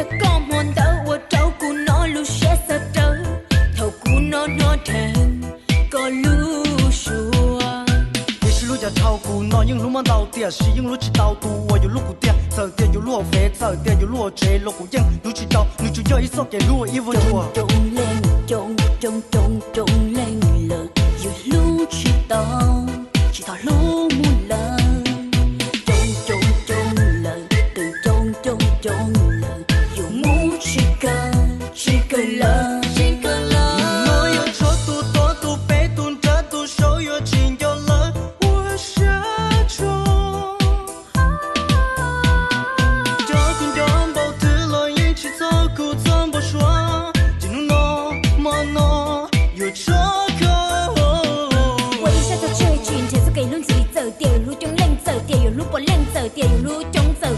的讲完的我照顾那路些色的，透顾那天个路数啊。也是路家炒股，那用路忙到底，是用路去导渡，我有路古点，走点有路飞，走点有路追，路古影路去到，路就要一手给路一分多。中lên了，有路去到，去到路木了。中了，有木去个了。我有超度、多度、被动、这度、手有情有了，我下中。这空中包子了，一起走苦怎么说？进入诺有这个。我一下走这群，结束给路自己走，点有路中人走，点有路不能走，点有路中走。